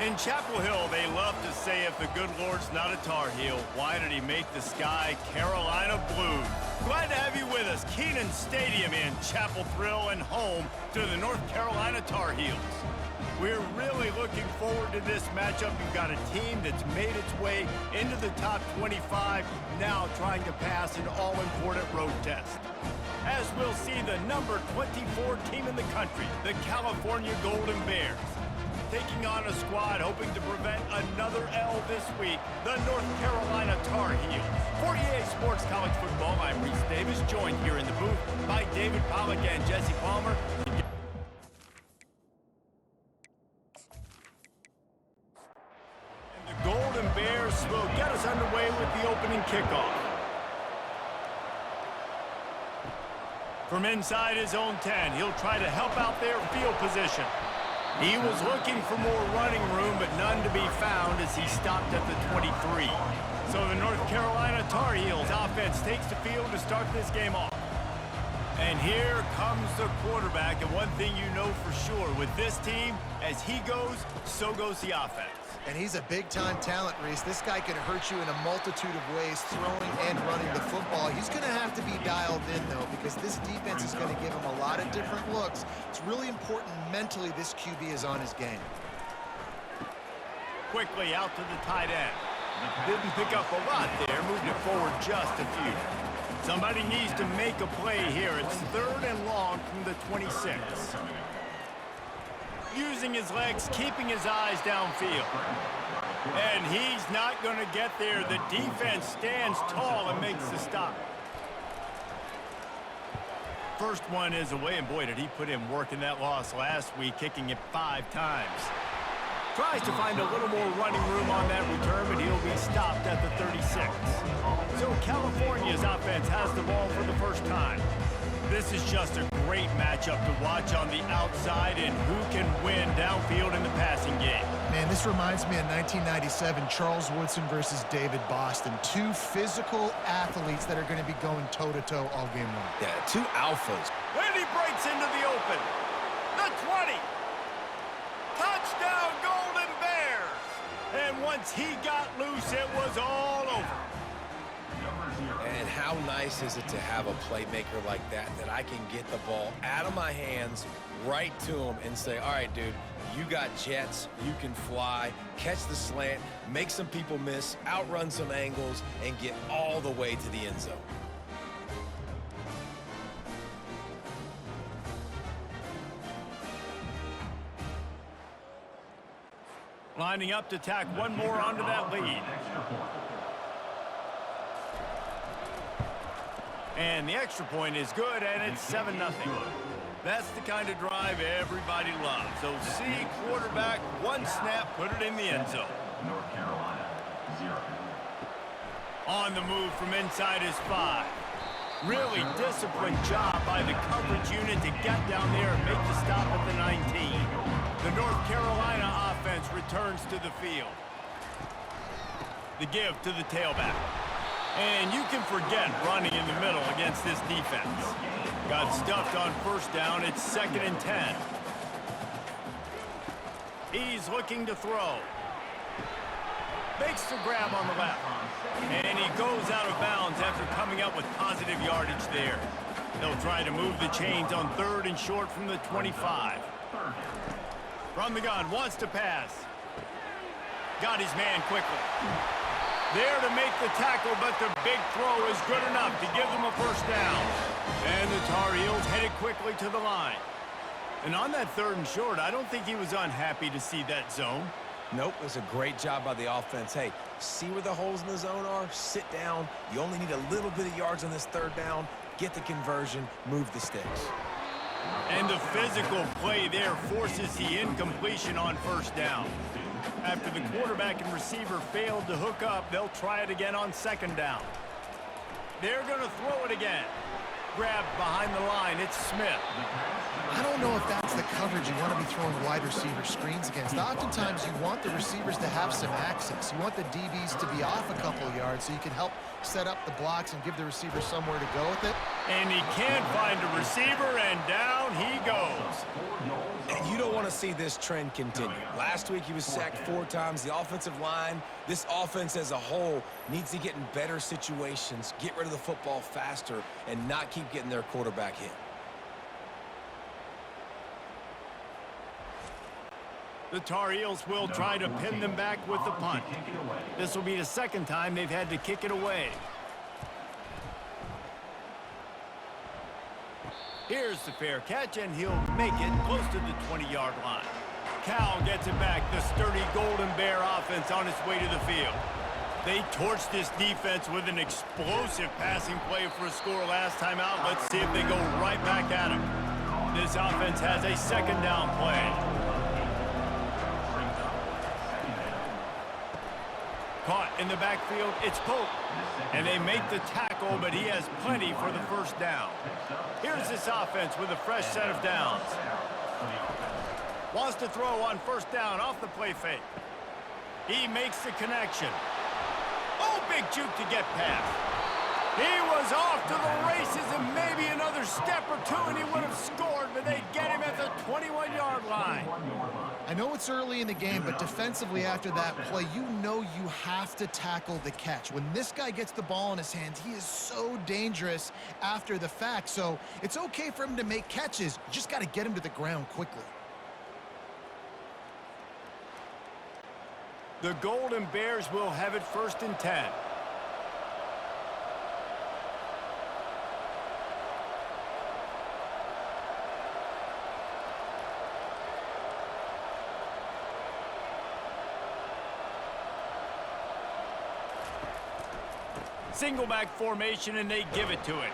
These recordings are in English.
In Chapel Hill, they love to say if the good Lord's not a Tar Heel, why did he make the sky Carolina blue? Glad to have you with us. Kenan Stadium in Chapel Thrill and home to the North Carolina Tar Heels. We're really looking forward to this matchup. You've got a team that's made its way into the top 25, now trying to pass an all-important road test. As we'll see the number 24 team in the country, the California Golden Bears, taking on a squad hoping to prevent another L this week, the North Carolina Tar Heels. For EA Sports College Football, I'm Reese Davis, joined here in the booth by David Pollack and Jesse Palmer. And the Golden Bears will get us underway with the opening kickoff. From inside his own 10, he'll try to help out their field position. He was looking for more running room, but none to be found as he stopped at the 23. So the North Carolina Tar Heels offense takes the field to start this game off. And here comes the quarterback, and one thing you know for sure with this team, as he goes, so goes the offense. And he's a big-time talent, Reese. This guy can hurt you in a multitude of ways, throwing and running the football. He's going to have to be dialed in, though, because this defense is going to give him a lot of different looks. It's really important mentally this QB is on his game. Quickly out to the tight end. Didn't pick up a lot there, moved it forward just a few. Somebody needs to make a play here. It's 3rd and long from the 26. Using his legs, keeping his eyes downfield. And he's not going to get there. The defense stands tall and makes the stop. First one is away, and boy, did he put in work in that loss last week, kicking it 5 times. Tries to find a little more running room on that return, but he'll be stopped at the 36. So California's offense has the ball for the first time. This is just a great matchup to watch on the outside and who can win downfield in the passing game. Man, this reminds me of 1997, Charles Woodson versus David Boston. 2 physical athletes that are going to be going toe-to-toe all game long. Yeah, 2 alphas. And he breaks into the open. The 20. Touchdown, Golden Bears. And once he got loose, it was all over. And how nice is it to have a playmaker like that I can get the ball out of my hands right to him and say, all right, dude, you got jets, you can fly, catch the slant, make some people miss, outrun some angles, and get all the way to the end zone. Lining up to tack one more onto that lead. And the extra point is good, and it's 7-0. That's the kind of drive everybody loves. So see quarterback, 1 snap, put it in the end zone. North Carolina, 0. On the move from inside his 5. Really disciplined job by the coverage unit to get down there and make the stop at the 19. The North Carolina offense returns to the field. The give to the tailback. And you can forget running in the middle against this defense. Got stuffed on first down. It's 2nd and 10. He's looking to throw. Makes the grab on the left. And he goes out of bounds after coming up with positive yardage there. They'll try to move the chains on 3rd and short from the 25. From the gun, wants to pass. Got his man quickly. There to make the tackle, but the big throw is good enough to give them a first down. And the Tar Heels headed quickly to the line. And on that 3rd and short, I don't think he was unhappy to see that zone. Nope, it was a great job by the offense. Hey, see where the holes in the zone are? Sit down. You only need a little bit of yards on this 3rd down. Get the conversion, move the sticks. And the physical play there forces the incompletion on first down. After the quarterback and receiver failed to hook up, they'll try it again on 2nd down. They're going to throw it again. Grabbed behind the line, it's Smith. I don't know if that's the coverage you want to be throwing wide receiver screens against. Oftentimes, you want the receivers to have some access. You want the DBs to be off a couple of yards so you can help set up the blocks and give the receiver somewhere to go with it. And he can't find a receiver, and down he goes. And You don't want to see this trend continue. Last week, he was sacked 4 times. The offensive line, this offense as a whole, needs to get in better situations, get rid of the football faster, and not keep getting their quarterback hit. The Tar Heels will try to pin them back with the punt. This will be the second time they've had to kick it away. Here's the fair catch, and he'll make it close to the 20-yard line. Cal gets it back. The sturdy Golden Bear offense on its way to the field. They torched this defense with an explosive passing play for a score last time out. Let's see if they go right back at him. This offense has a second down play. Caught in the backfield, it's Pope. And they make the tackle, but he has plenty for the first down. Here's this offense with a fresh set of downs. Wants to throw on first down off the play fake. He makes the connection. Oh, big juke to get past. He was off to the races, and maybe another step or two, and he would have scored, but they get him at the 21-yard line. I know it's early in the game, but defensively after that play, you know you have to tackle the catch. When this guy gets the ball in his hands, he is so dangerous after the fact. So it's okay for him to make catches. You just got to get him to the ground quickly. The Golden Bears will have it 1st and 10. Single back formation, and they give it to it.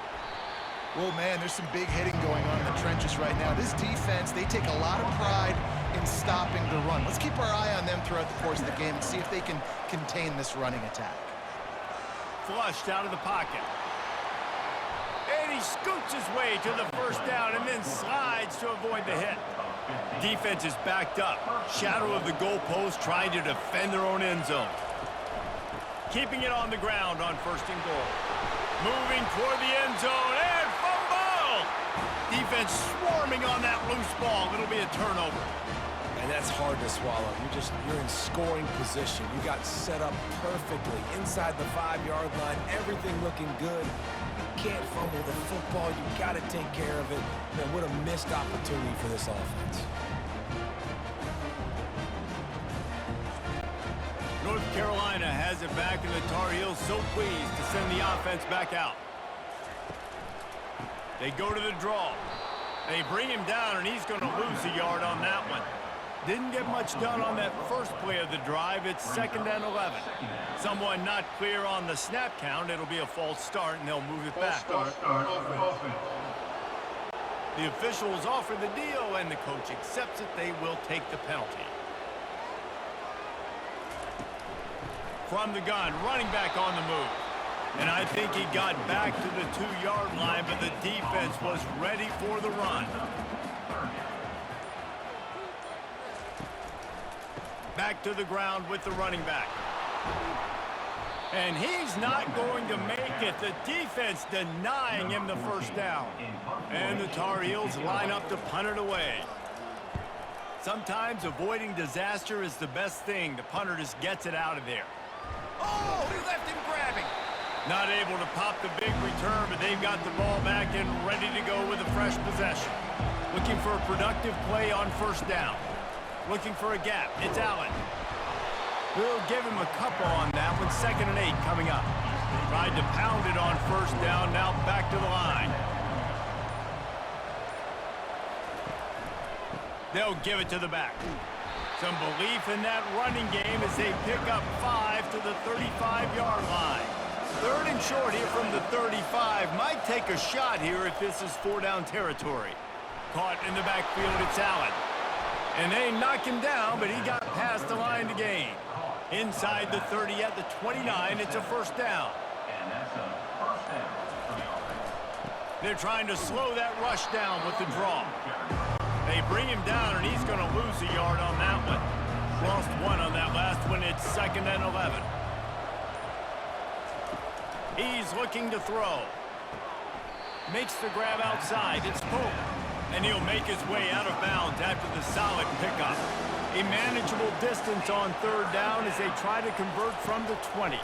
Well, man, there's some big hitting going on in the trenches right now. This defense, they take a lot of pride in stopping the run. Let's keep our eye on them throughout the course of the game and see if they can contain this running attack. Flushed out of the pocket. And he scoots his way to the first down and then slides to avoid the hit. Defense is backed up. Shadow of the goalpost, trying to defend their own end zone. Keeping it on the ground on 1st and goal. Moving toward the end zone, and fumble! Defense swarming on that loose ball. It'll be a turnover. And that's hard to swallow. You're in scoring position. You got set up perfectly inside the 5-yard line. Everything looking good. You can't fumble the football. You got to take care of it. Man, what a missed opportunity for this offense. North Carolina has it back, and the Tar Heels so pleased to send the offense back out. They go to the draw. They bring him down, and he's going to lose a yard on that one. Didn't get much done on that first play of the drive. It's 2nd and 11. Someone not clear on the snap count. It'll be a false start, and they'll move it back. The officials offer the deal, and the coach accepts it. They will take the penalty. From the gun, running back on the move. And I think he got back to the 2-yard line, but the defense was ready for the run. Back to the ground with the running back. And he's not going to make it. The defense denying him the first down. And the Tar Heels line up to punt it away. Sometimes avoiding disaster is the best thing. The punter just gets it out of there. Oh, he left him grabbing. Not able to pop the big return, but they've got the ball back and ready to go with a fresh possession. Looking for a productive play on first down. Looking for a gap. It's Allen. We'll give him a couple on that one. 2nd and 8 coming up. Tried to pound it on first down. Now back to the line. They'll give it to the back. Some belief in that running game as they pick up 5 to the 35-yard line. 3rd and short here from the 35. Might take a shot here if this is 4-down territory. Caught in the backfield, it's Allen. And they knock him down, but he got past the line to gain. Inside the 30 at the 29, it's a first down. And that's a first down for the offense. They're trying to slow that rush down with the draw. They bring him down, and he's going to lose a yard on that one. Lost 1 on that last one. It's 2nd and 11. He's looking to throw. Makes the grab outside. It's Pope. And he'll make his way out of bounds after the solid pickup. A manageable distance on third down as they try to convert from the 20.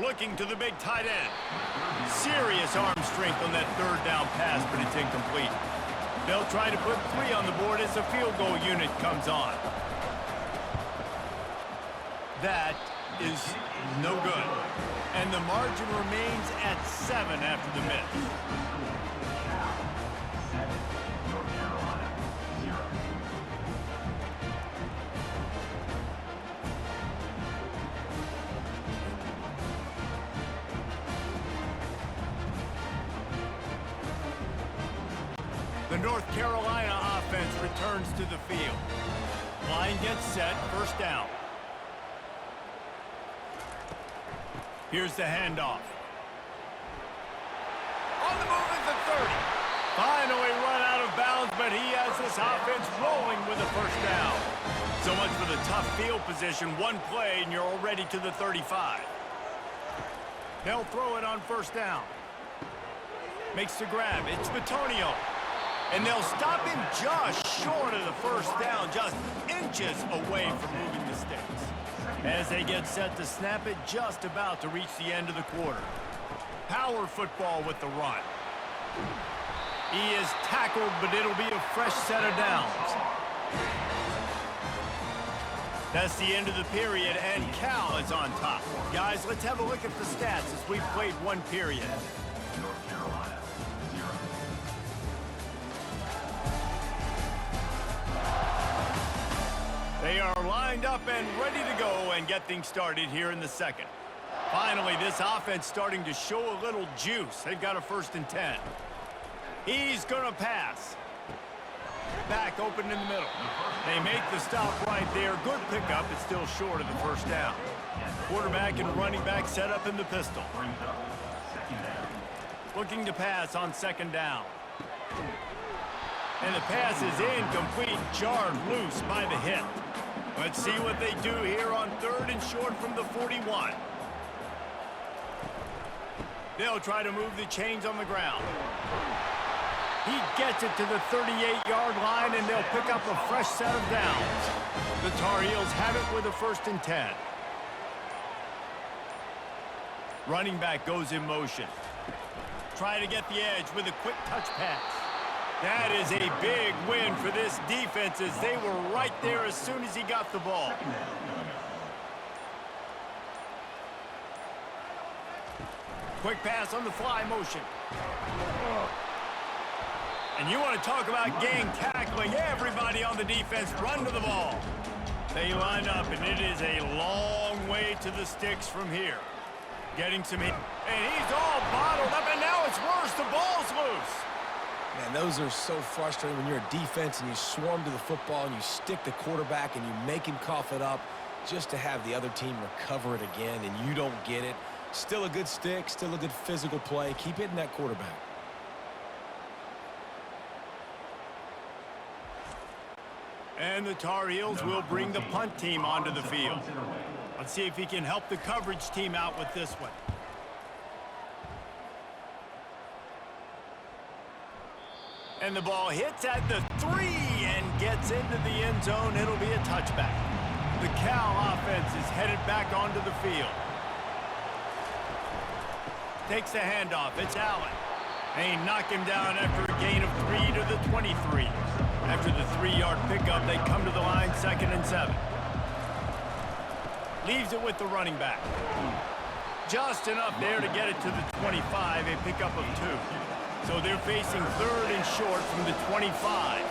Looking to the big tight end. Serious arm strength on that third down pass, but it's incomplete. They'll try to put 3 on the board as the field goal unit comes on. That is no good. And the margin remains at 7 after the miss. The North Carolina offense returns to the field. Line gets set, first down. Here's the handoff. On the move is the 30. Finally run out of bounds, but he has this offense rolling with a first down. So much for the tough field position. One play, and you're already to the 35. They'll throw it on first down. Makes the grab. It's Batonio. And they'll stop him just short of the first down, just inches away from moving the sticks. As they get set to snap it, just about to reach the end of the quarter. Power football with the run. He is tackled, but it'll be a fresh set of downs. That's the end of the period, and Cal is on top. Guys, let's have a look at the stats as we've played one period. North Carolina, 0. They are lined up and ready to go and get things started here in the second. Finally, this offense starting to show a little juice. They've got a 1st and 10. He's going to pass. Back open in the middle. They make the stop right there. Good pickup. It's still short of the first down. Quarterback and running back set up in the pistol. Looking to pass on 2nd down. And the pass is incomplete, jarred loose by the hit. Let's see what they do here on 3rd and short from the 41. They'll try to move the chains on the ground. He gets it to the 38-yard line, and they'll pick up a fresh set of downs. The Tar Heels have it with a 1st and 10. Running back goes in motion. Try to get the edge with a quick touch pass. That is a big win for this defense as they were right there as soon as he got the ball. Quick pass on the fly motion. And you want to talk about gang tackling. Everybody on the defense run to the ball. They line up, and it is a long way to the sticks from here. Getting some hit. And he's all bottled up, and now it's worse. The ball's loose. Man, those are so frustrating when you're a defense and you swarm to the football and you stick the quarterback and you make him cough it up just to have the other team recover it again, and you don't get it. Still a good stick, still a good physical play. Keep hitting that quarterback. And the Tar Heels will bring the punt team onto the field. Let's see if he can help the coverage team out with this one. And the ball hits at the 3 and gets into the end zone. It'll be a touchback. The Cal offense is headed back onto the field. Takes the handoff. It's Allen. They knock him down after a gain of 3 to the 23. After the 3-yard pickup, they come to the line 2nd and 7. Leaves it with the running back. Just enough there to get it to the 25, a pickup of 2. So they're facing 3rd and short from the 25.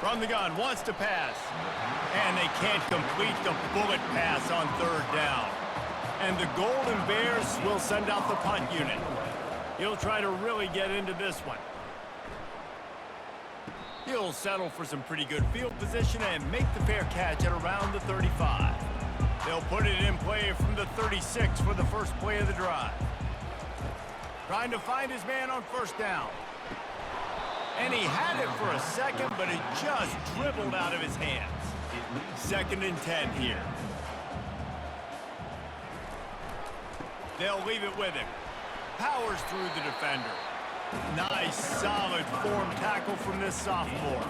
From the gun, wants to pass. And they can't complete the bullet pass on 3rd down. And the Golden Bears will send out the punt unit. He'll try to really get into this one. He'll settle for some pretty good field position and make the fair catch at around the 35. They'll put it in play from the 36 for the first play of the drive. Trying to find his man on 1st down. And he had it for a second, but it just dribbled out of his hands. 2nd and 10 here. They'll leave it with him. Powers through the defender. Nice, solid form tackle from this sophomore.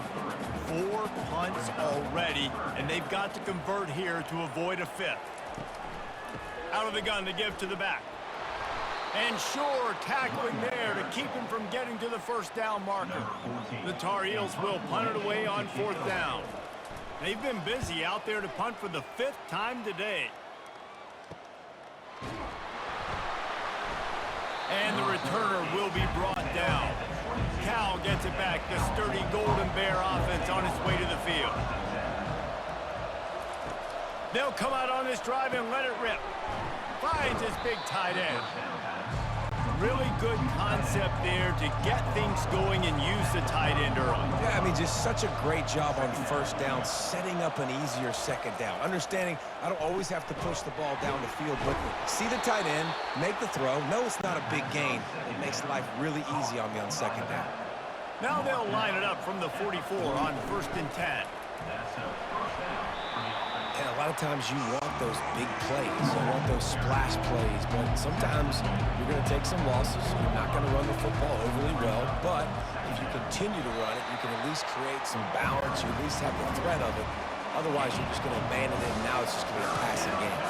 4 punts already, and they've got to convert here to avoid a 5th. Out of the gun to give to the back. And sure, tackling there to keep him from getting to the first down marker. The Tar Heels will punt it away on 4th down. They've been busy out there to punt for the 5th time today. And the returner will be brought down. Cal gets it back. The sturdy Golden Bear offense on its way to the field. They'll come out on this drive and let it rip. Finds his big tight end. Really good concept there to get things going and use the tight end early. Yeah, I mean, just such a great job on first down, setting up an easier second down. Understanding I don't always have to push the ball down the field, but see the tight end, make the throw. No, it's not a big gain. It makes life really easy on me on second down. Now they'll line it up from the 44 on 1st and 10. And a lot of times you want those big plays. You want those splash plays, but sometimes you're going to take some losses. You're not going to run the football overly well, but if you continue to run it, you can at least create some balance. You at least have the threat of it. Otherwise, you're just going to abandon it, and now it's just going to be a passing game.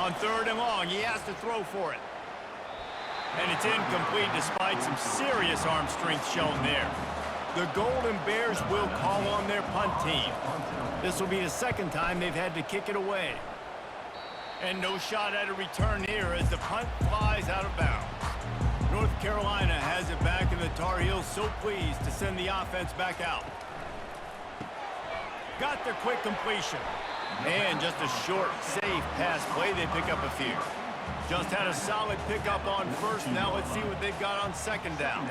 On 3rd and long, he has to throw for it. And it's incomplete despite some serious arm strength shown there. The Golden Bears will call on their punt team. This will be the 2nd time they've had to kick it away. And no shot at a return here as the punt flies out of bounds. North Carolina has it back, and the Tar Heels so pleased to send the offense back out. Got the quick completion. And just a short, safe pass play. They pick up a few. Just had a solid pickup on 1st. Now let's see what they've got on 2nd down.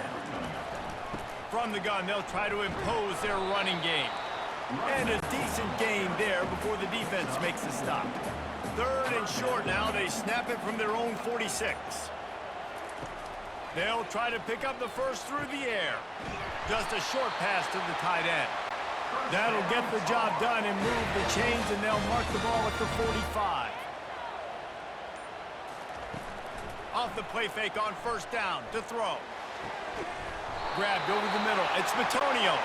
From the gun, they'll try to impose their running game. And a decent gain there before the defense makes the stop. 3rd and short now. They snap it from their own 46. They'll try to pick up the 1st through the air. Just a short pass to the tight end. That'll get the job done and move the chains, and they'll mark the ball at the 45. Off the play fake on 1st down to throw. Grabbed over the middle. It's Bitonio.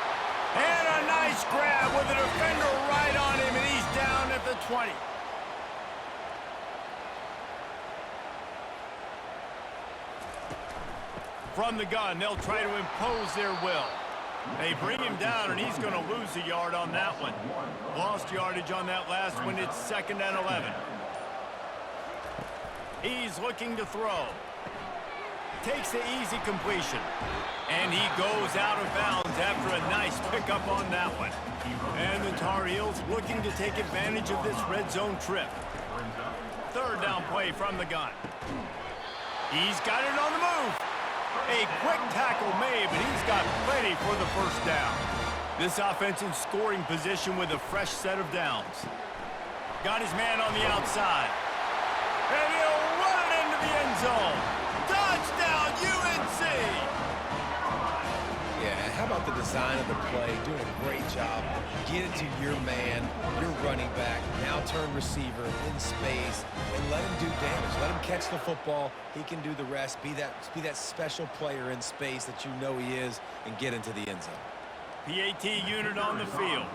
And a nice grab with a defender right on him, and he's down at the 20. From the gun, they'll try to impose their will. They bring him down, and he's going to lose a yard on that one. Lost yardage on that last one. It's 2nd and 11. He's looking to throw. Takes the easy completion. And he goes out of bounds after a nice pickup on that one. And the Tar Heels looking to take advantage of this red zone trip. 3rd down play from the gun. He's got it on the move. A quick tackle made, but he's got plenty for the 1st down. This offense in scoring position with a fresh set of downs. Got his man on the outside. And he'll run it into the end zone. Touchdown, UNC! Yeah, how about the design of the play? Doing a great job. Get it to your man, your running back, now turn receiver in space, and let him do damage. Let him catch the football. He can do the rest. Be that special player in space that you know he is, and get into the end zone. PAT unit on the field.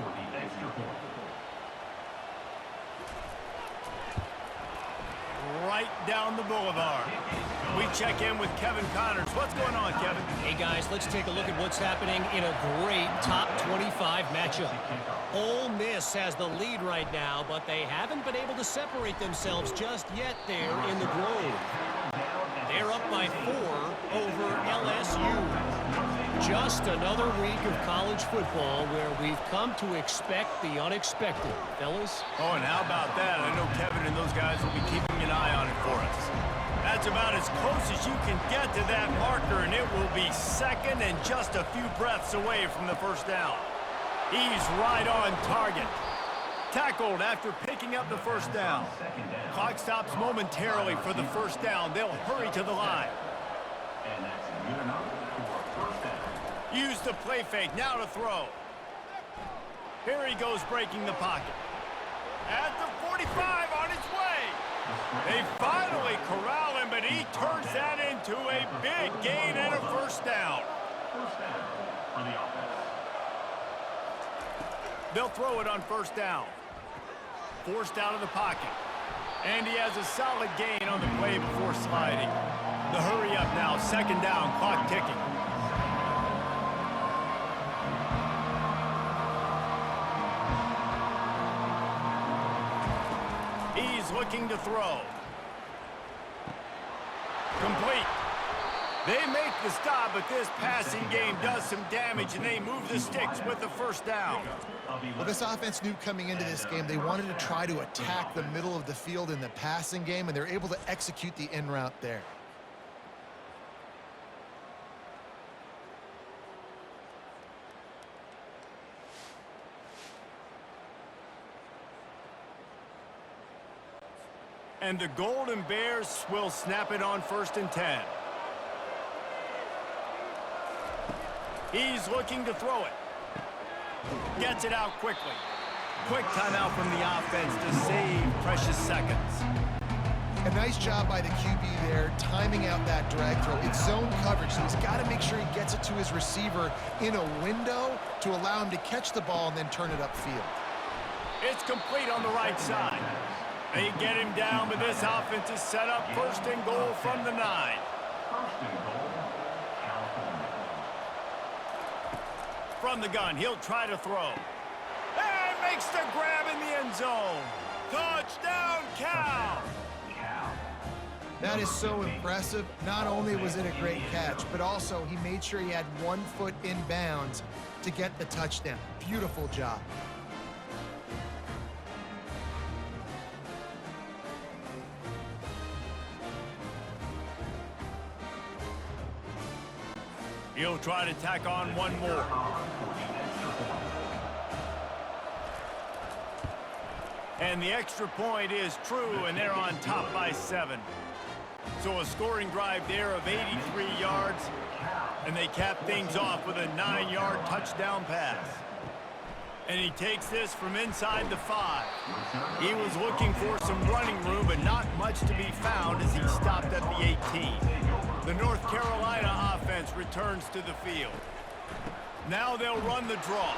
Right down the boulevard. We check in with Kevin Connors. What's going on, Kevin? Hey, guys, let's take a look at what's happening in a great top 25 matchup. Ole Miss has the lead right now, but they haven't been able to separate themselves just yet there in the Grove. They're up by 4 over LSU. Just another week of college football where we've come to expect the unexpected, fellas. Oh, and how about that? I know Kevin and those guys will be keeping an eye on it for us. That's about as close as you can get to that marker, and it will be 2nd and just a few breaths away from the 1st down. He's right on target. Tackled after picking up the 1st down. Clock stops momentarily for the 1st down. They'll hurry to the line. Use the play fake, now to throw. Here he goes breaking the pocket. At the 45 on his way. They finally corral him, but he turns that into a big gain and a first down. First down for the offense. They'll throw it on first down. Forced out of the pocket. And he has a solid gain on the play before sliding. The hurry up now, second down, clock ticking. He's looking to throw. Complete. They make the stop, but this passing game does some damage, and they move the sticks with the first down. Well, this offense knew coming into this game they wanted to try to attack the middle of the field in the passing game, and they're able to execute the in route there. And the Golden Bears will snap it on 1st and 10. He's looking to throw it. Gets it out quickly. Quick timeout from the offense to save precious seconds. A nice job by the QB there, timing out that drag throw. It's zone coverage, so he's got to make sure he gets it to his receiver in a window to allow him to catch the ball and then turn it upfield. It's complete on the right side. They get him down, but this offense is set up 1st and goal from the 9. First and goal, California. From the gun, he'll try to throw. And makes the grab in the end zone. Touchdown, Cal! That is so impressive. Not only was it a great catch, but also he made sure he had 1 foot in bounds to get the touchdown. Beautiful job. He'll try to tack on one more. And the extra point is true, and they're on top by 7. So a scoring drive there of 83 yards, and they cap things off with a 9-yard touchdown pass. And he takes this from inside the 5. He was looking for some running room, but not much to be found as he stopped at the 18. The North Carolina offense returns to the field. Now they'll run the draw.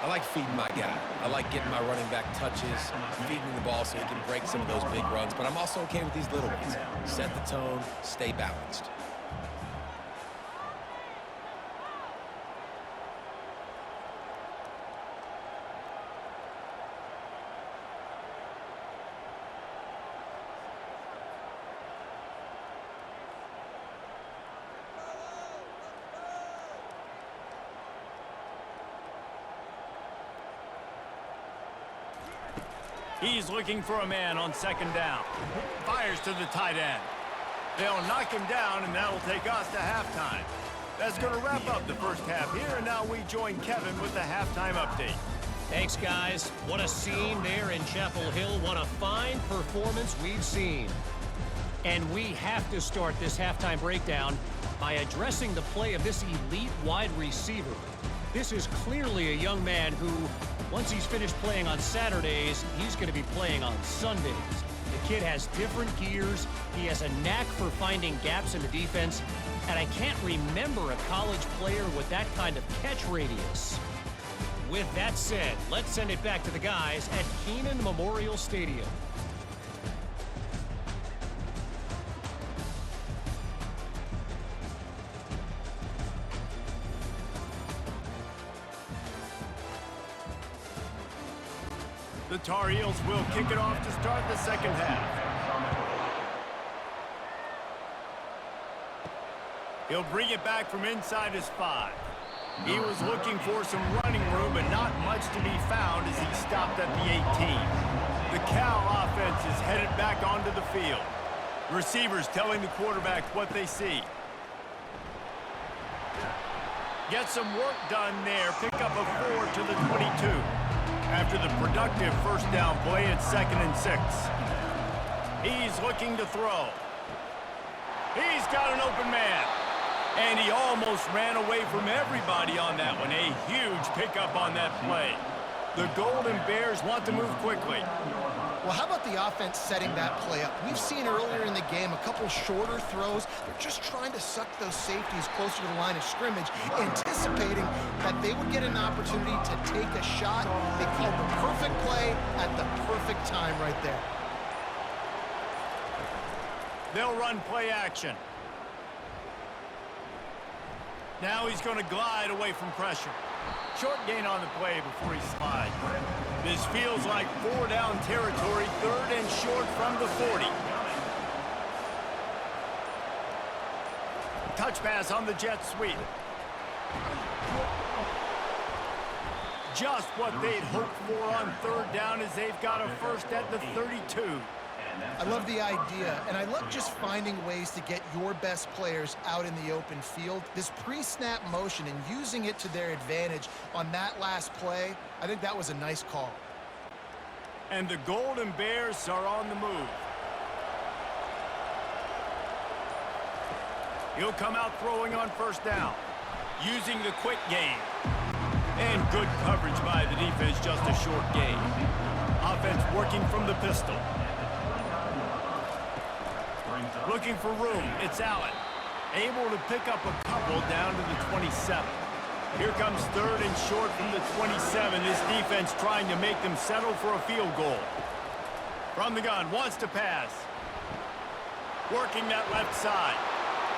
I like feeding my guy. I like getting my running back touches, feeding the ball so he can break some of those big runs. But I'm also okay with these little ones. Set the tone, stay balanced. He's looking for a man on 2nd down. Fires to the tight end. They'll knock him down, and that'll take us to halftime. That's going to wrap up the first half here, and now we join Kevin with the halftime update. Thanks, guys. What a scene there in Chapel Hill. What a fine performance we've seen. And we have to start this halftime breakdown by addressing the play of this elite wide receiver. This is clearly a young man who, once he's finished playing on Saturdays, he's going to be playing on Sundays. The kid has different gears. He has a knack for finding gaps in the defense. And I can't remember a college player with that kind of catch radius. With that said, let's send it back to the guys at Kenan Memorial Stadium. The Tar Heels will kick it off to start the second half. He'll bring it back from inside his 5. He was looking for some running room, but not much to be found as he stopped at the 18. The Cal offense is headed back onto the field. Receivers telling the quarterback what they see. Get some work done there. Pick up a 4 to the 22. After the productive first down play, it's 2nd and 6. He's looking to throw. He's got an open man. And he almost ran away from everybody on that one. A huge pickup on that play. The Golden Bears want to move quickly. Well, how about the offense setting that play up? We've seen earlier in the game a couple shorter throws. They're just trying to suck those safeties closer to the line of scrimmage, anticipating that they would get an opportunity to take a shot. They called the perfect play at the perfect time right there. They'll run play action. Now he's going to glide away from pressure. Short gain on the play before he slides. This feels like 4-down territory, 3rd and short from the 40. Touch pass on the jet sweep. Just what they'd hoped for on 3rd down as they've got a first at the 32. I love the idea, and I love just finding ways to get your best players out in the open field. This pre-snap motion and using it to their advantage on that last play, I think that was a nice call. And the Golden Bears are on the move. He'll come out throwing on 1st down, using the quick game. And good coverage by the defense, just a short gain. Offense working from the pistol. Looking for room, it's Allen. Able to pick up a couple down to the 27. Here comes 3rd and short from the 27. This defense trying to make them settle for a field goal. From the gun, wants to pass. Working that left side.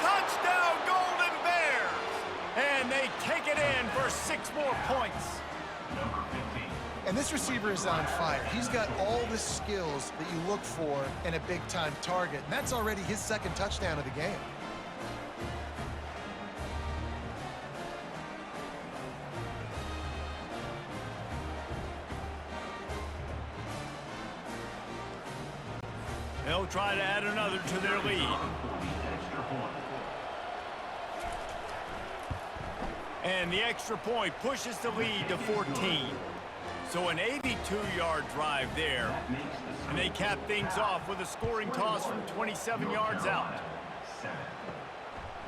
Touchdown, Golden Bears! And they take it in for 6 more points. And this receiver is on fire. He's got all the skills that you look for in a big-time target, and that's already his 2nd touchdown of the game. They'll try to add another to their lead. And the extra point pushes the lead to 14. So an 82-yard drive there. And they cap things off with a scoring toss from 27 yards out.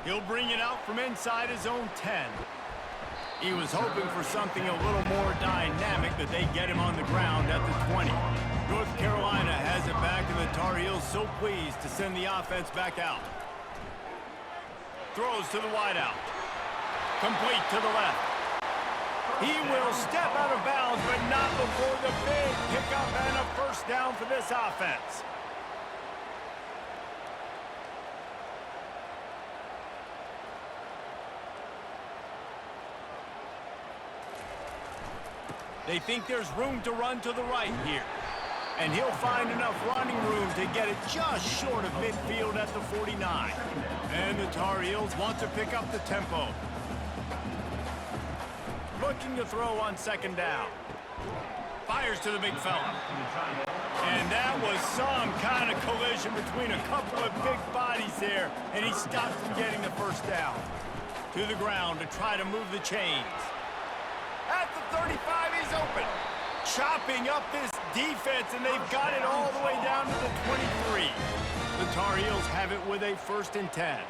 He'll bring it out from inside his own 10. He was hoping for something a little more dynamic, but they get him on the ground at the 20. North Carolina has it back, and the Tar Heels so pleased to send the offense back out. Throws to the wideout. Complete to the left. He will step out of bounds, but not before the big pickup and a 1st down for this offense. They think there's room to run to the right here. And he'll find enough running room to get it just short of midfield at the 49. And the Tar Heels want to pick up the tempo. Looking to throw on 2nd down. Fires to the big fella. And that was some kind of collision between a couple of big bodies there, and he stopped from getting the 1st down. To the ground to try to move the chains. At the 35, he's open. Chopping up this defense, and they've got it all the way down to the 23. The Tar Heels have it with a 1st and 10.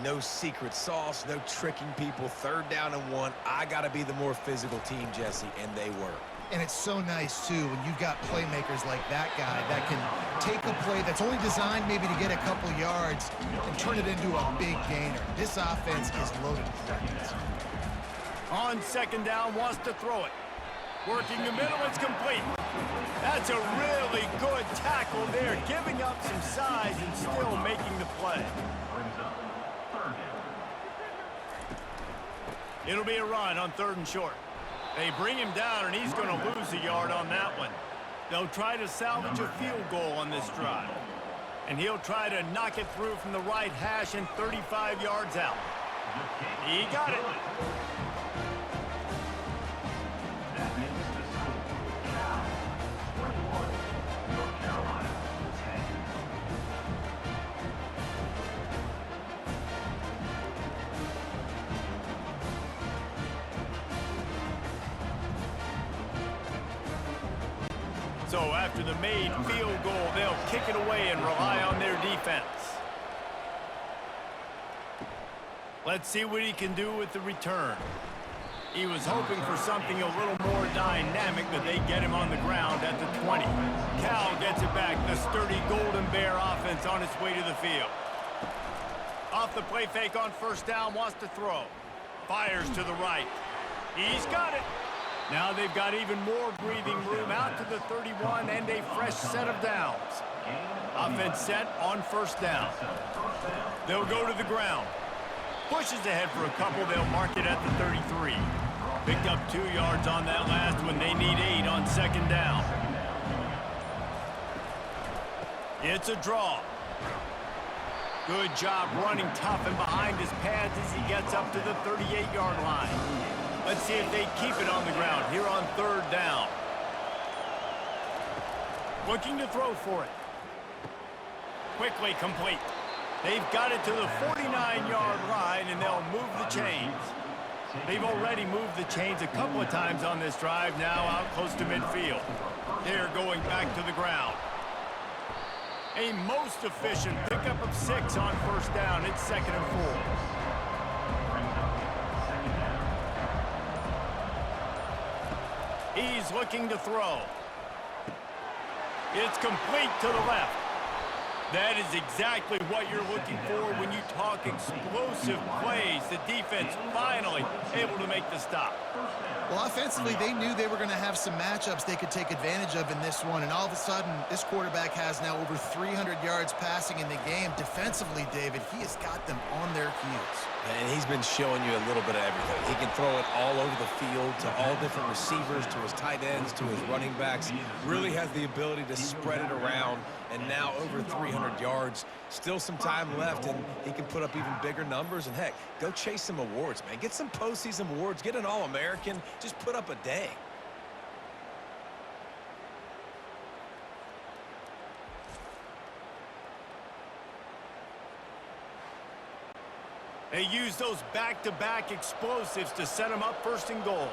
No secret sauce, no tricking people. 3rd down and 1. I got to be the more physical team, Jesse, and they were. And it's so nice, too, when you've got playmakers like that guy that can take a play that's only designed maybe to get a couple yards and turn it into a big gainer. This offense is loaded with weapons. On 2nd down, wants to throw it. Working the middle, it's complete. That's a really good tackle there, giving up some size and still making the play. It'll be a run on 3rd and short. They bring him down, and he's going to lose a yard on that one. They'll try to salvage a field goal on this drive. And he'll try to knock it through from the right hash and 35 yards out. He got it. That makes the score Cal 21, North Carolina 10. So after the made field goal, they'll kick it away and rely on their defense. Let's see what he can do with the return. He was hoping for something a little more dynamic, but they get him on the ground at the 20. Cal gets it back. The sturdy Golden Bear offense on its way to the field. Off the play fake on first down, wants to throw. Fires to the right. He's got it. Now they've got even more breathing room out to the 31 and a fresh set of downs. Offense set on first down. They'll go to the ground. Pushes ahead for a couple. They'll mark it at the 33. Picked up 2 yards on that last one. They need 8 on second down. It's a draw. Good job running tough and behind his pads as he gets up to the 38-yard line. Let's see if they keep it on the ground here on third down. Looking to throw for it. Quickly complete. They've got it to the 49-yard line, and they'll move the chains. They've already moved the chains a couple of times on this drive, now out close to midfield. They're going back to the ground. A most efficient pickup of 6 on first down. It's 2nd and 4. He's looking to throw. It's complete to the left. That is exactly what you're looking for when you talk explosive plays. The defense finally able to make the stop. Well, offensively, they knew they were going to have some matchups they could take advantage of in this one, and all of a sudden, this quarterback has now over 300 yards passing in the game. Defensively, David, he has got them on their heels. And he's been showing you a little bit of everything. He can throw it all over the field to all different receivers, to his tight ends, to his running backs. Really has the ability to spread it around, and now over 300 yards. Still some time left, and he can put up even bigger numbers. And, heck, go chase some awards, man. Get some postseason awards. Get an All-American. Just put up a day. They use those back-to-back explosives to set them up 1st and goal.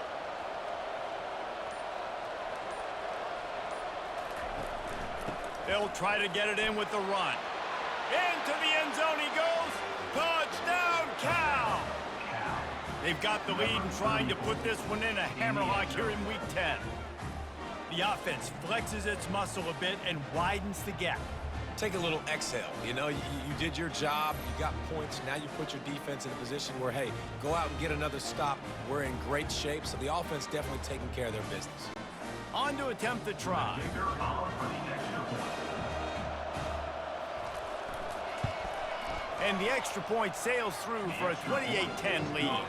They'll try to get it in with the run. Into the end zone he goes. Touchdown, Cal! They've got the lead and trying to put this one in a hammerlock here in Week 10. The offense flexes its muscle a bit and widens the gap. Take a little exhale. You know, you did your job. You got points. Now you put your defense in a position where, hey, go out and get another stop. We're in great shape, so the offense definitely taking care of their business. On to attempt the try. And the extra point sails through for a 28-10 lead.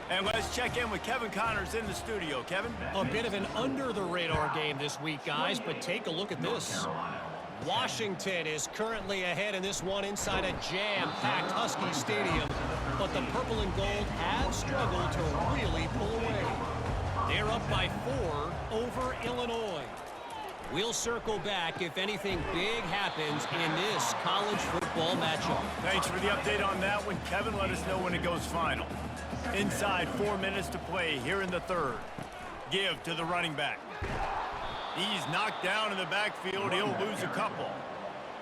And let's check in with Kevin Connors in the studio. Kevin? A bit of an under-the-radar game this week, guys, but take a look at this. Washington is currently ahead in this one inside a jam-packed Husky Stadium, but the purple and gold have struggled to really pull away. They're up by 4 over Illinois. We'll circle back if anything big happens in this college football matchup. Thanks for the update on that one, Kevin. Let us know when it goes final. Inside 4 minutes to play here in the third. Give to the running back. He's knocked down in the backfield. He'll lose a couple.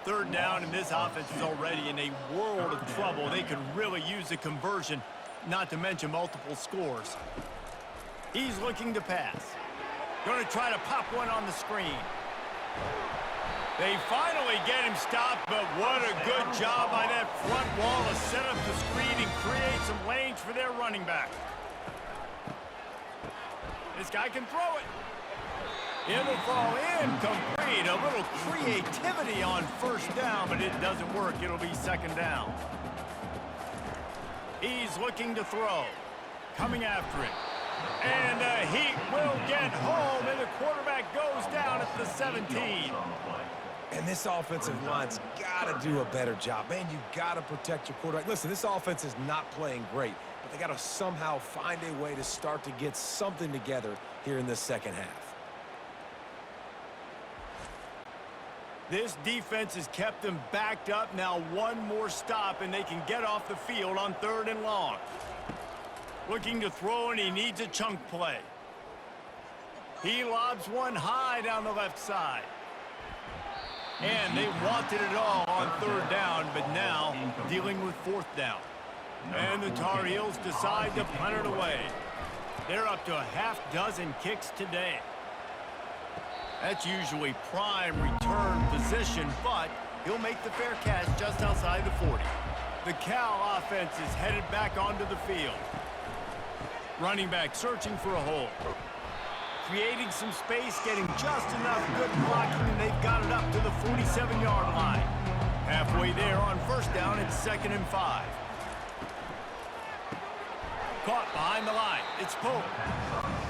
3rd down, and this offense is already in a world of trouble. They could really use a conversion, not to mention multiple scores. He's looking to pass. Going to try to pop one on the screen. They finally get him stopped, but what a good job by that front wall to set up the screen and create some lanes for their running back. This guy can throw it. It'll fall incomplete. A little creativity on 1st down, but it doesn't work. It'll be 2nd down. He's looking to throw. Coming after it. And the Heat will get home, and the quarterback goes down at the 17. And this offensive line's got to do a better job. Man, you got to protect your quarterback. Listen, this offense is not playing great, but they got to somehow find a way to start to get something together here in the 2nd half. This defense has kept them backed up. Now 1 more stop, and they can get off the field on 3rd and long. Looking to throw, and he needs a chunk play. He lobs one high down the left side. And they wanted it all on 3rd down, but now dealing with 4th down. And the Tar Heels decide to punt it away. They're up to a half dozen kicks today. That's usually prime return position, but he'll make the fair catch just outside the 40. The Cal offense is headed back onto the field. Running back searching for a hole. Creating some space, getting just enough good blocking, and they've got it up to the 47-yard line. Halfway there on first down, it's 2nd and 5. Caught behind the line. It's Pope.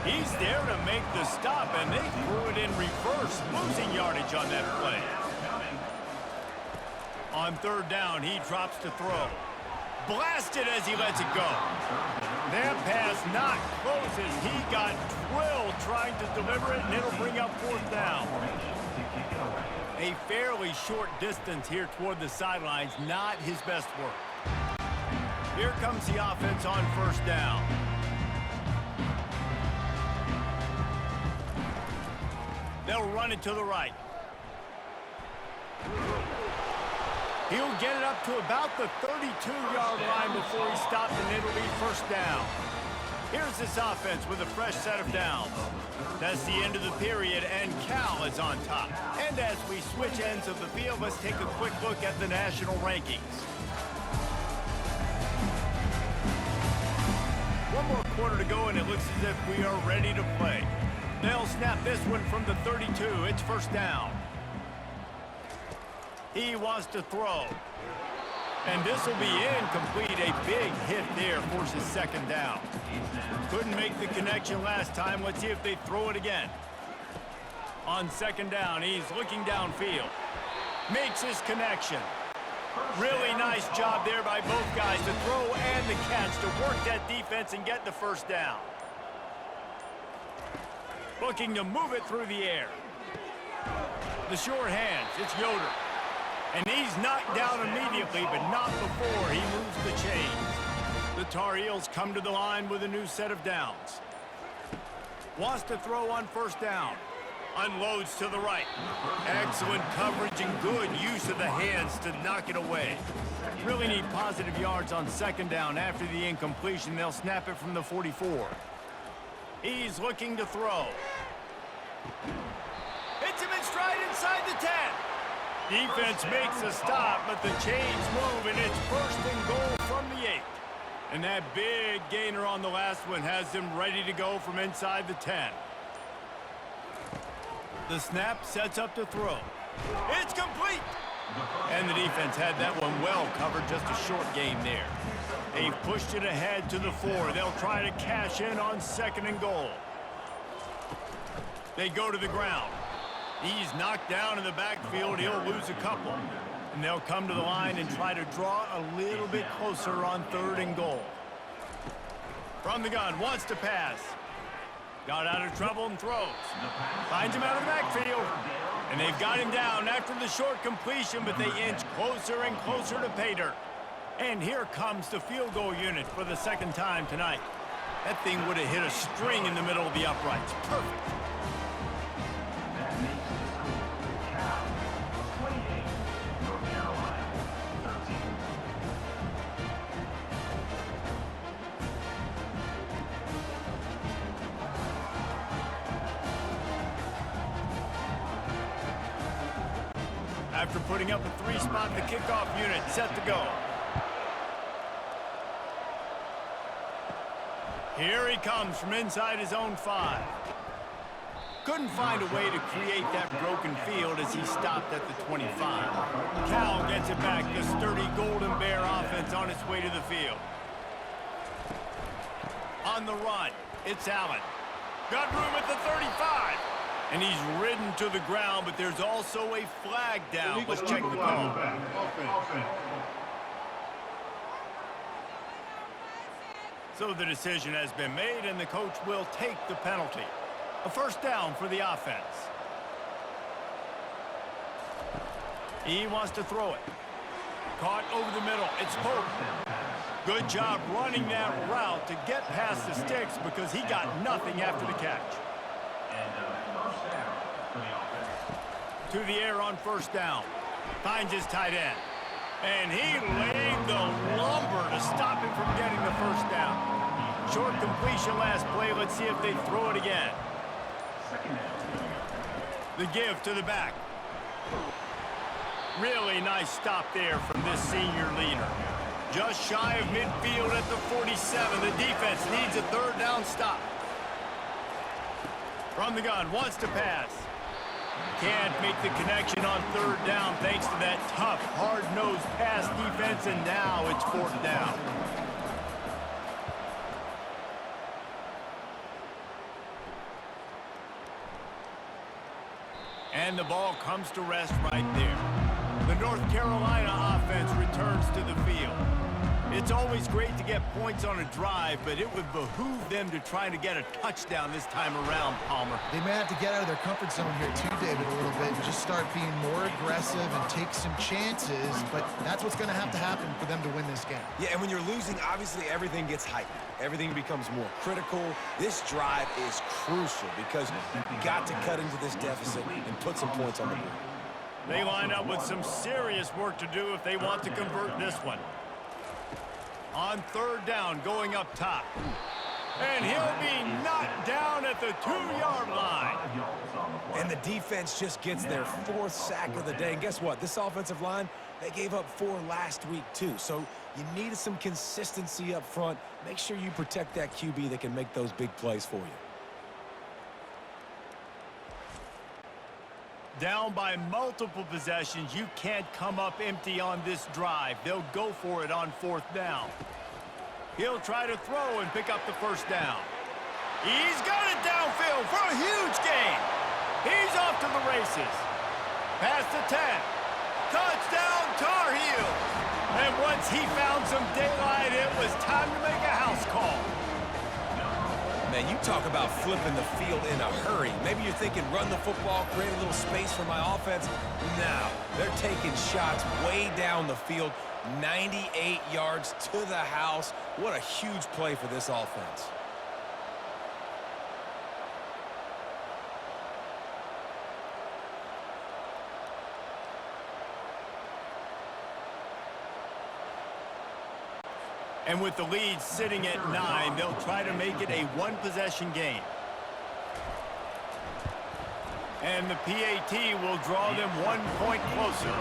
He's there to make the stop, and they threw it in reverse, losing yardage on that play. On 3rd down, he drops to throw. Blasted as he lets it go. That pass not close as he got drilled trying to deliver it, and it'll bring up 4th down. A fairly short distance here toward the sidelines, not his best work. Here comes the offense on 1st down. They'll run it to the right. He'll get it up to about the 32-yard line before he stopped, and it'll be 1st down. Here's this offense with a fresh set of downs. That's the end of the period, and Cal is on top. And as we switch ends of the field, let's take a quick look at the national rankings. One more quarter to go, and it looks as if we are ready to play. They'll snap this one from the 32. It's 1st down. He wants to throw. And this will be incomplete. A big hit there forces 2nd down. Couldn't make the connection last time. Let's see if they throw it again. On 2nd down, he's looking downfield. Makes his connection. Really nice job there by both guys, the throw and the catch, to work that defense and get the 1st down. Looking to move it through the air. The short hands, it's Yoder. And he's knocked down immediately, but not before he moves the chains. The Tar Heels come to the line with a new set of downs. Wants to throw on 1st down. Unloads to the right. Excellent coverage and good use of the hands to knock it away. Really need positive yards on 2nd down. After the incompletion, they'll snap it from the 44. He's looking to throw. Hits him in stride inside the 10. Defense makes a stop, but the chains move, and it's 1st and goal from the 8. And that big gainer on the last one has them ready to go from inside the 10. The snap sets up to throw. It's complete! And the defense had that one well covered, just a short game there. They've pushed it ahead to the 4. They'll try to cash in on 2nd and goal. They go to the ground. He's knocked down in the backfield. He'll lose a couple. And they'll come to the line and try to draw a little bit closer on 3rd and goal. From the gun, wants to pass. Got out of trouble and throws. Finds him out of the backfield. And they've got him down after the short completion, but they inch closer and closer to pay dirt. And here comes the field goal unit for the 2nd time tonight. That thing would have hit a string in the middle of the uprights. Perfect. After putting up a 3-spot, the kickoff unit set to go. Here he comes from inside his own 5. Couldn't find a way to create that broken field as he stopped at the 25. Cal gets it back, the sturdy Golden Bear offense on its way to the field. On the run, it's Allen. Got room at the 35. And he's ridden to the ground, but there's also a flag down. Let's check the call. So the decision has been made, and the coach will take the penalty. A 1st down for the offense. He wants to throw it. Caught over the middle. It's Pope. Good job running that route to get past the sticks because he got nothing after the catch. To the air on 1st down. Finds his tight end. And he laid the lumber to stop him from getting the 1st down. Short completion last play. Let's see if they throw it again. The give to the back. Really nice stop there from this senior leader. Just shy of midfield at the 47. The defense needs a third down stop. From the gun, wants to pass. Can't make the connection on third down thanks to that tough, hard-nosed pass defense, and now it's fourth down. And the ball comes to rest right there. The North Carolina offense returns to the field. It's always great to get points on a drive, but it would behoove them to try to get a touchdown this time around, Palmer. They may have to get out of their comfort zone here too, David, a little bit, and just start being more aggressive and take some chances, but that's what's going to happen for them to win this game. Yeah, and when you're losing, obviously everything gets heightened. Everything becomes more critical. This drive is crucial because you've got to cut into this deficit and put some points on the board. They line up with some serious work to do if they want to convert this one. On third down, going up top. And he'll be knocked down at the 2-yard line. And the defense just gets their fourth sack of the day. And guess what? This offensive line, they gave up 4 last week too. So you needed some consistency up front. Make sure you protect that QB that can make those big plays for you. Down by multiple possessions, you can't come up empty on this drive. They'll go for it on fourth down. He'll try to throw and pick up the first down. He's got it downfield for a huge gain. He's off to the races. Past the 10. Touchdown, Tar Heels. And once he found some daylight, it was time to make a house call. Man, you talk about flipping the field in a hurry. Maybe you're thinking run the football, create a little space for my offense. No, they're taking shots way down the field, 98 yards to the house. What a huge play for this offense. And with the lead sitting at 9, they'll try to make it a one-possession game. And the PAT will draw them 1 point closer.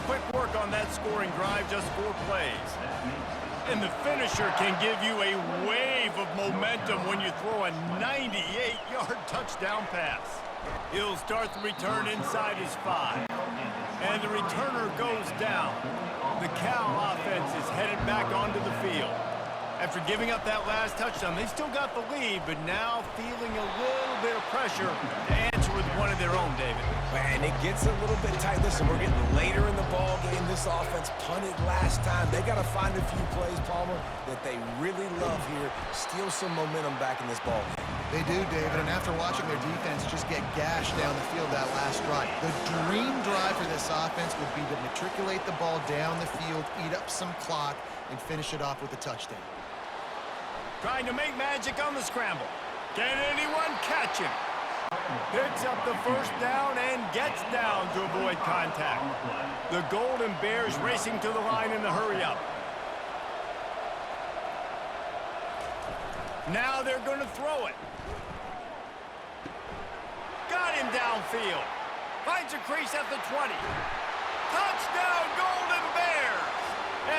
Quick work on that scoring drive, just 4 plays. And the finisher can give you a wave of momentum when you throw a 98-yard touchdown pass. He'll start the return inside his 5. And the returner goes down. The Cal offense is headed back onto the field. After giving up that last touchdown, they still got the lead, but now feeling a little bit of pressure to answer with one of their own, David. And it gets a little bit tight. Listen, we're getting later in the ball game. This offense punted last time. They got to find a few plays, Palmer, that they really love here. Steal some momentum back in this ball game. They do, David, and after watching their defense just get gashed down the field that last drive, the dream drive for this offense would be to matriculate the ball down the field, eat up some clock, and finish it off with a touchdown. Trying to make magic on the scramble. Can anyone catch him? Picks up the first down and gets down to avoid contact. The Golden Bears racing to the line in the hurry-up. Now they're going to throw it. Got him downfield. Finds a crease at the 20. Touchdown, Golden Bears!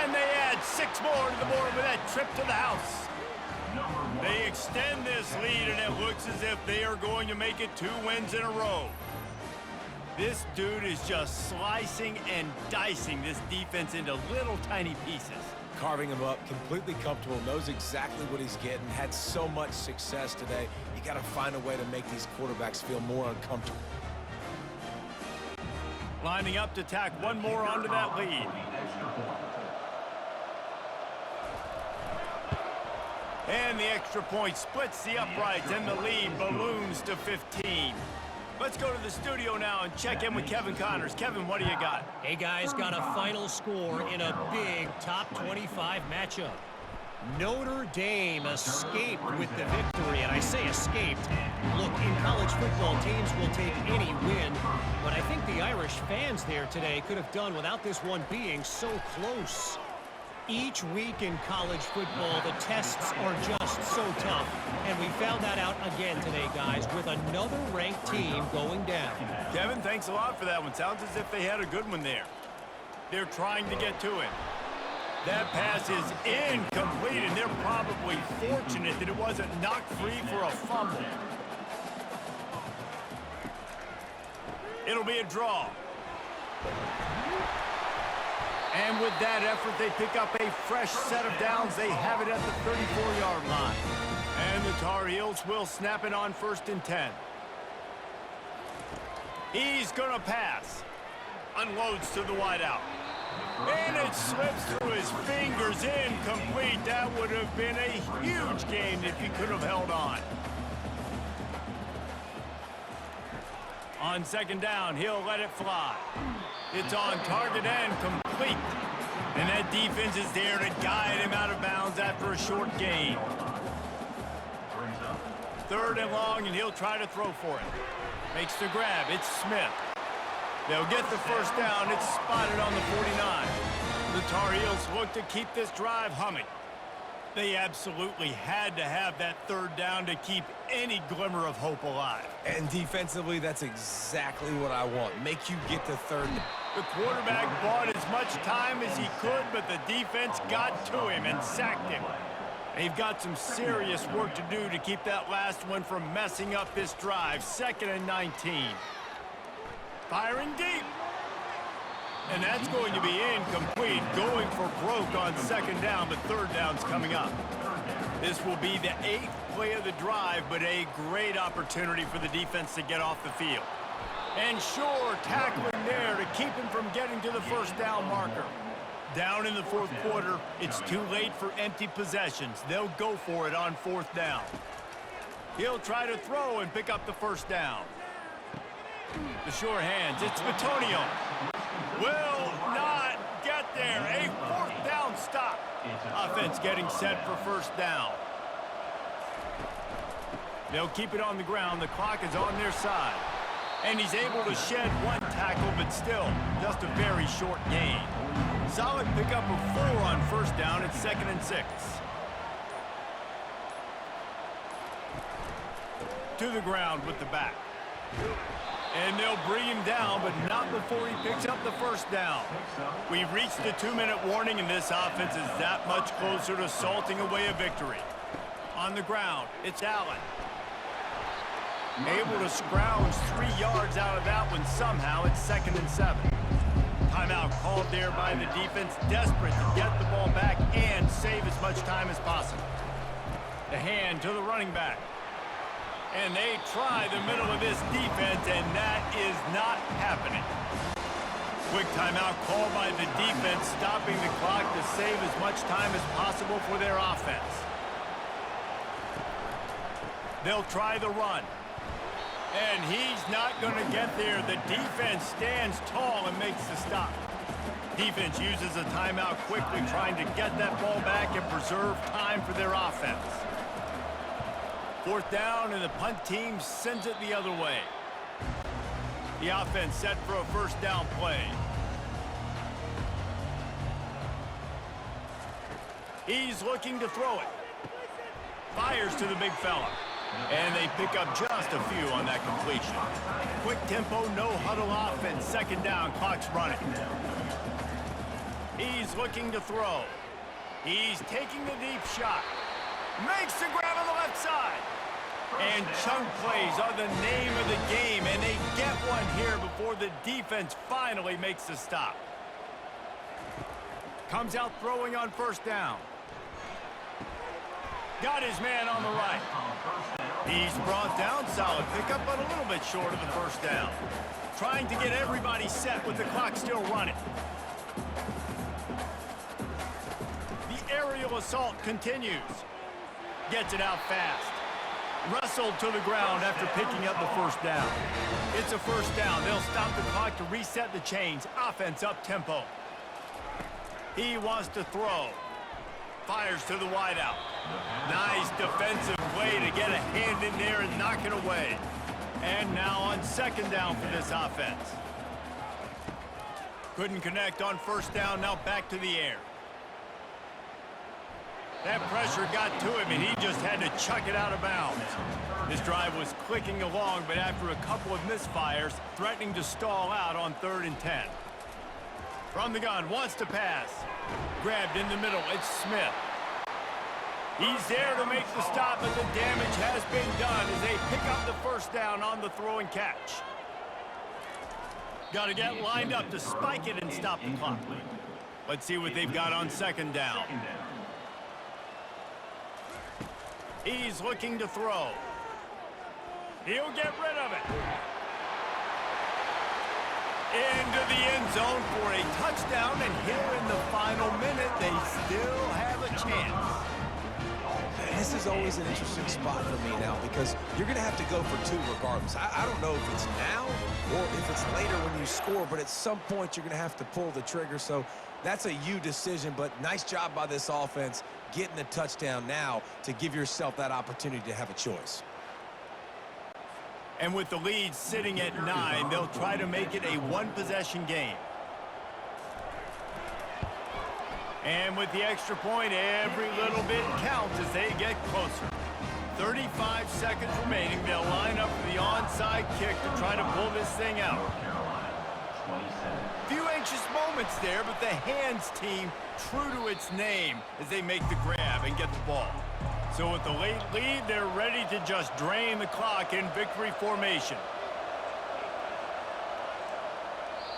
And they add 6 more to the board with that trip to the house. They extend this lead, and it looks as if they are going to make it 2 wins in a row. This dude is just slicing and dicing this defense into little tiny pieces. Carving him up, completely comfortable, knows exactly what he's getting, had so much success today. You got to find a way to make these quarterbacks feel more uncomfortable. Lining up to tack one more onto that lead. And the extra point splits the uprights, and the lead balloons to 15. Let's go to the studio now and check in with Kevin Connors. Kevin, what do you got? Hey, guys, got a final score in a big top 25 matchup. Notre Dame escaped with the victory, and I say escaped. Look, in college football, teams will take any win, but I think the Irish fans there today could have done without this one being so close. Each week in college football, the tests are just so tough. And we found that out again today, guys, with another ranked team going down. Kevin, thanks a lot for that one. Sounds as if they had a good one there. They're trying to get to him. That pass is incomplete, and they're probably fortunate that it wasn't knocked free for a fumble. It'll be a draw. And with that effort, they pick up a fresh set of downs. They have it at the 34-yard line. And the Tar Heels will snap it on 1st and 10. He's going to pass. Unloads to the wideout. And it slips through his fingers, incomplete. That would have been a huge gain if he could have held on. On 2nd down, he'll let it fly. It's on target and complete. And that defense is there to guide him out of bounds after a short gain. 3rd and long, and he'll try to throw for it. Makes the grab. It's Smith. They'll get the 1st down. It's spotted on the 49. The Tar Heels look to keep this drive humming. They absolutely had to have that 3rd down to keep any glimmer of hope alive. And defensively, that's exactly what I want. Make you get the 3rd. The quarterback bought as much time as he could, but the defense got to him and sacked him. They've got some serious work to do to keep that last one from messing up this drive. 2nd and 19. Firing deep. And that's going to be incomplete. Going for broke on 2nd down, but 3rd down's coming up. This will be the 8th play of the drive, but a great opportunity for the defense to get off the field. And sure, tackling there to keep him from getting to the 1st down marker. Down in the 4th quarter, it's too late for empty possessions. They'll go for it on 4th down. He'll try to throw and pick up the 1st down. The sure hands, it's Batonio. Will not get there. A 4th down stop. Offense getting set for 1st down. They'll keep it on the ground. The clock is on their side. And he's able to shed 1 tackle, but still, just a very short gain. Solid pickup of 4 on 1st down. It's 2nd and 6. To the ground with the back. And they'll bring him down, but not before he picks up the 1st down. We've reached the 2-minute warning, and this offense is that much closer to salting away a victory. On the ground, it's Allen. Able to scrounge 3 yards out of that one somehow. It's 2nd and 7. Timeout called there by the defense, desperate to get the ball back and save as much time as possible. The hand to the running back. And they try the middle of this defense, and that is not happening. Quick timeout called by the defense, stopping the clock to save as much time as possible for their offense. They'll try the run. And he's not going to get there. The defense stands tall and makes the stop. Defense uses a timeout quickly, trying to get that ball back and preserve time for their offense. 4th down, and the punt team sends it the other way. The offense set for a 1st down play. He's looking to throw it. Fires to the big fella. And they pick up just a few on that completion. Quick tempo, no huddle offense. 2nd down, clock's running. He's looking to throw. He's taking the deep shot. Makes the grab on the left side. And chunk plays are the name of the game, and they get one here before the defense finally makes the stop. Comes out throwing on 1st down. Got his man on the right. He's brought down, solid pickup, but a little bit short of the 1st down. Trying to get everybody set with the clock still running. The aerial assault continues. Gets it out fast. Wrestled to the ground after picking up the 1st down. It's a 1st down. They'll stop the clock to reset the chains. Offense up tempo. He wants to throw. Fires to the wideout. Nice defensive play to get a hand in there and knock it away. And now on 2nd down for this offense. Couldn't connect on 1st down. Now back to the air. That pressure got to him, and he just had to chuck it out of bounds. His drive was clicking along, but after a couple of misfires, threatening to stall out on 3rd and 10. From the gun, wants to pass. Grabbed in the middle, it's Smith. He's there to make the stop, but the damage has been done as they pick up the first down on the throw and catch. Got to get lined up to spike it and stop the clock. Let's see what they've got on 2nd down. He's looking to throw. He'll get rid of it. Into the end zone for a touchdown, and here in the final minute, they still have a chance. This is always an interesting spot for me now because you're going to have to go for 2 regardless. I don't know if it's now or if it's later when you score, but at some point you're going to have to pull the trigger. So that's a you decision, but nice job by this offense getting the touchdown now to give yourself that opportunity to have a choice. And with the lead sitting at 9, they'll try to make it a 1-possession game. And with the extra point, every little bit counts as they get closer. 35 seconds remaining. They'll line up for the onside kick to try to pull this thing out. Few anxious moments there, but the hands team true to its name as they make the grab and get the ball. So with the late lead, they're ready to just drain the clock in victory formation.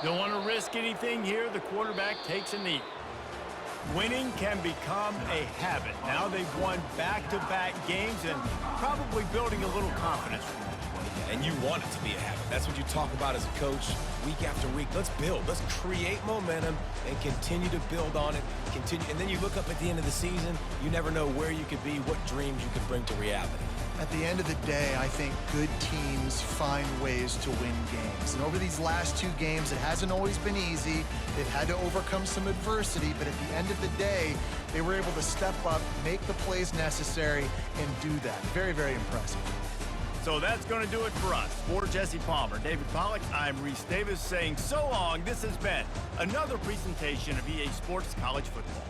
Don't want to risk anything here. The quarterback takes a knee. Winning can become a habit. Now they've won back-to-back games and probably building a little confidence from that. And you want it to be a habit. That's what you talk about as a coach week after week. Let's build. Let's create momentum and continue to build on it. And then you look up at the end of the season, you never know where you could be, what dreams you could bring to reality. At the end of the day, I think good teams find ways to win games. And over these last 2 games, it hasn't always been easy. They've had to overcome some adversity, but at the end of the day, they were able to step up, make the plays necessary, and do that. Very, very impressive. So that's going to do it for us. For Jesse Palmer, David Pollack, I'm Reese Davis saying so long. This has been another presentation of EA Sports College Football.